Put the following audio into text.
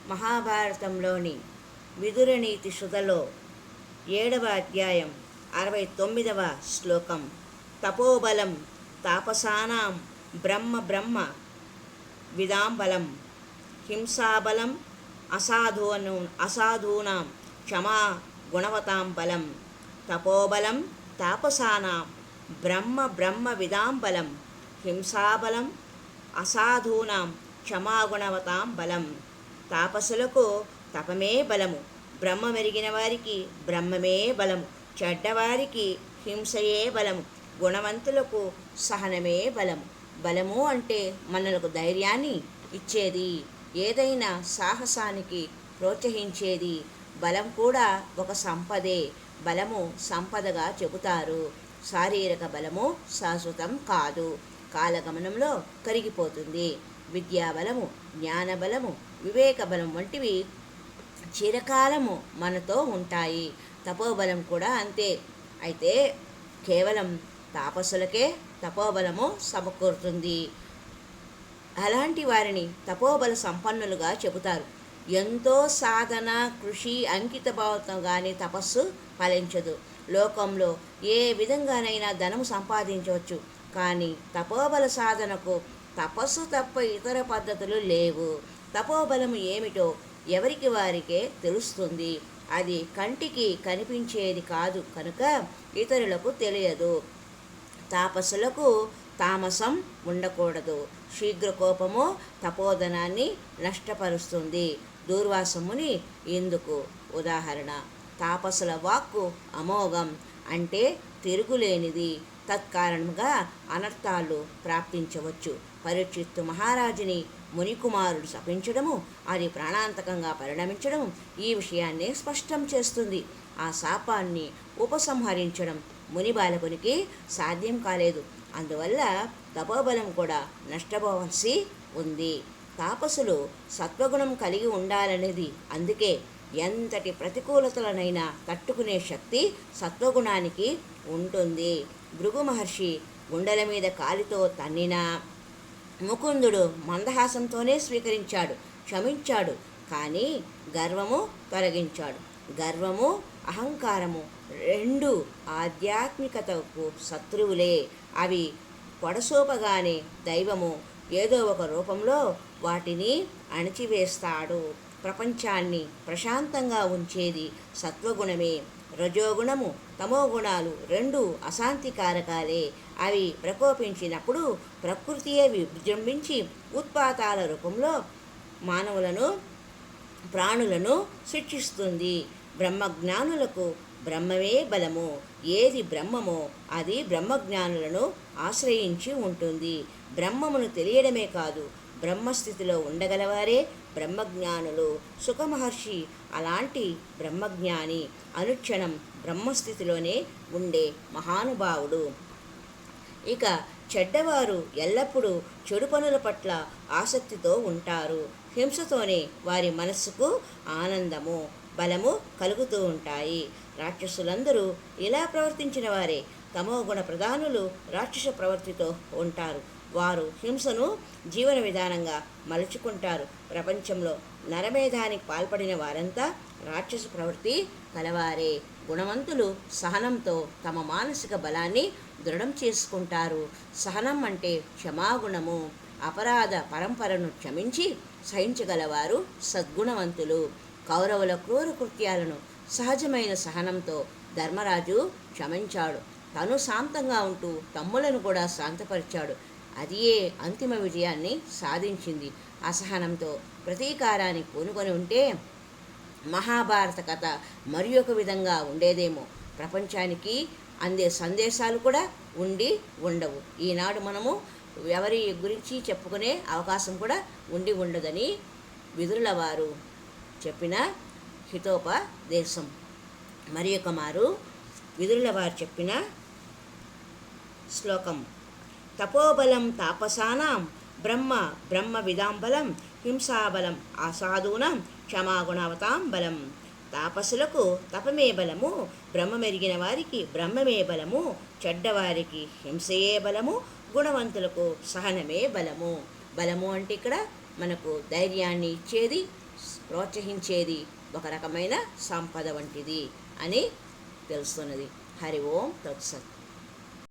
మహాభారతంలోని విదురనీతి శృతలో 7వ అధ్యాయం 69వ శ్లోకం. తపోబలం తాపసానాం బ్రహ్మ బ్రహ్మ విదాంబలం హింసాబలం అసాధూనాం క్షమా గుణవతాం బలం. తపోబలం తాపసానాం బ్రహ్మ బ్రహ్మ విదాంబలం హింసాబలం అసాధూనాం క్షమాగుణవతాం బలం. తాపసులకు తపమే బలము, బ్రహ్మ మెరిగిన వారికి బ్రహ్మమే బలము, చెడ్డవారికి హింసయే బలము, గుణవంతులకు సహనమే బలము. బలము అంటే మనలకు ధైర్యాన్ని ఇచ్చేది, ఏదైనా సాహసానికి ప్రోత్సహించేది. బలం కూడా ఒక సంపదే. బలము సంపదగా చెబుతారు. శారీరక బలము శాశ్వతం కాదు, కాలగమనంలో కరిగిపోతుంది. విద్యాబలము, జ్ఞానబలము, వివేక బలం వంటివి చిరకాలము మనతో ఉంటాయి. తపోబలం కూడా అంతే. అయితే కేవలం తాపసులకే తపోబలము సమకూరుతుంది. అలాంటి వారిని తపోబల సంపన్నులుగా చెబుతారు. ఎంతో సాధన, కృషి, అంకితభావంతో కానీ తపస్సు ఫలించదు. లోకంలో ఏ విధంగానైనా ధనము సంపాదించవచ్చు, కానీ తపోబల సాధనకు తపస్సు తప్ప ఇతర పద్ధతులు లేవు. తపోబలము ఏమిటో ఎవరికి వారికే తెలుస్తుంది. అది కంటికి కనిపించేది కాదు కనుక ఇతరులకు తెలియదు. తాపసులకు తామసం ఉండకూడదు. శీఘ్రకోపము తపోధనాన్ని నష్టపరుస్తుంది. దూర్వాసముని ఇందుకు ఉదాహరణ. తాపసుల వాక్కు అమోఘం అంటే తిరుగులేనిది. తత్కారణంగా అనర్థాలు ప్రాప్తించవచ్చు. పరీక్షిత్తు మహారాజుని మునికుమారుడు శపించడము, అది ప్రాణాంతకంగా పరిణమించడం ఈ విషయాన్ని స్పష్టం చేస్తుంది. ఆ శాపాన్ని ఉపసంహరించడం ముని బాలకునికి సాధ్యం కాలేదు. అందువల్ల తపోబలం కూడా నష్టపోవలసి ఉంది. తాపసులు సత్వగుణం కలిగి ఉండాలనేది. అందుకే ఎంతటి ప్రతికూలతలనైనా తట్టుకునే శక్తి సత్వగుణానికి ఉంటుంది. భృగు మహర్షి గుండెల మీద కాలితో తన్నినా ముకుందుడు మందహాసంతోనే స్వీకరించాడు, క్షమించాడు. కానీ గర్వము తొలగించాడు. గర్వము, అహంకారము రెండు ఆధ్యాత్మికతకు శత్రువులే. అవి పొడసూపగానే దైవము ఏదో ఒక రూపంలో వాటిని అణిచివేస్తాడు. ప్రపంచాన్ని ప్రశాంతంగా ఉంచేది సత్వగుణమే. రజోగుణము, తమోగుణాలు రెండు అశాంతికారకాలే. అవి ప్రకోపించినప్పుడు ప్రకృతియే విజృంభించి ఉత్పాతాల రూపంలో మానవులను, ప్రాణులను శిక్షిస్తుంది. బ్రహ్మజ్ఞానులకు బ్రహ్మమే బలము. ఏది బ్రహ్మమో అది బ్రహ్మజ్ఞానులను ఆశ్రయించి ఉంటుంది. బ్రహ్మమును తెలియడమే కాదు, బ్రహ్మస్థితిలో ఉండగలవారే బ్రహ్మజ్ఞానులు. సుఖమహర్షి అలాంటి బ్రహ్మజ్ఞాని. అనుక్షణం బ్రహ్మస్థితిలోనే ఉండే మహానుభావుడు. ఇక చెడ్డవారు ఎల్లప్పుడూ చెడు పనుల పట్ల ఆసక్తితో ఉంటారు. హింసతోనే వారి మనస్సుకు ఆనందము, బలము కలుగుతూ ఉంటాయి. రాక్షసులందరూ ఇలా ప్రవర్తించిన వారే. తమోగుణ ప్రధానులు రాక్షస ప్రవృత్తితో ఉంటారు. వారు హింసను జీవన విధానంగా మలుచుకుంటారు. ప్రపంచంలో నరమేధానికి పాల్పడిన వారంతా రాక్షస ప్రవృత్తి కలవారే. గుణవంతులు సహనంతో తమ మానసిక బలాన్ని దృఢం చేసుకుంటారు. సహనం అంటే క్షమాగుణము. అపరాధ పరంపరను క్షమించి సహించగలవారు సద్గుణవంతులు. కౌరవుల క్రూర కృత్యాలను సహజమైన సహనంతో ధర్మరాజు క్షమించాడు. తను శాంతంగా ఉంటూ తమ్ములను కూడా శాంతపరిచాడు. అదియే అంతిమ విజయాన్ని సాధించింది. అసహనంతో ప్రతీకారాన్ని పూనుకొని ఉంటే మహాభారత కథ మరి ఒక విధంగా ఉండేదేమో. ప్రపంచానికి అందే సందేశాలు కూడా ఉండి ఉండవు. ఈనాడు మనము ఎవరి గురించి చెప్పుకునే అవకాశం కూడా ఉండి ఉండదని విదురుల వారు చెప్పిన హితోపదేశం. మరి ఒక మారు విదురుల వారు చెప్పిన శ్లోకం. తపోబలం తాపసానాం బ్రహ్మ బ్రహ్మ విదాంబలం హింసాబలం అసాధూనాం క్షమాగుణవతాం బలం. తాపసులకు తపమే బలము, బ్రహ్మ మెరిగిన వారికి బ్రహ్మమే బలము, చెడ్డవారికి హింసయే బలము, గుణవంతులకు సహనమే బలము. బలము అంటే ఇక్కడ మనకు ధైర్యాన్ని ఇచ్చేది, ప్రోత్సహించేది ఒక రకమైన సంపద వంటిది అని తెలుస్తున్నది. హరి ఓం తత్సత్.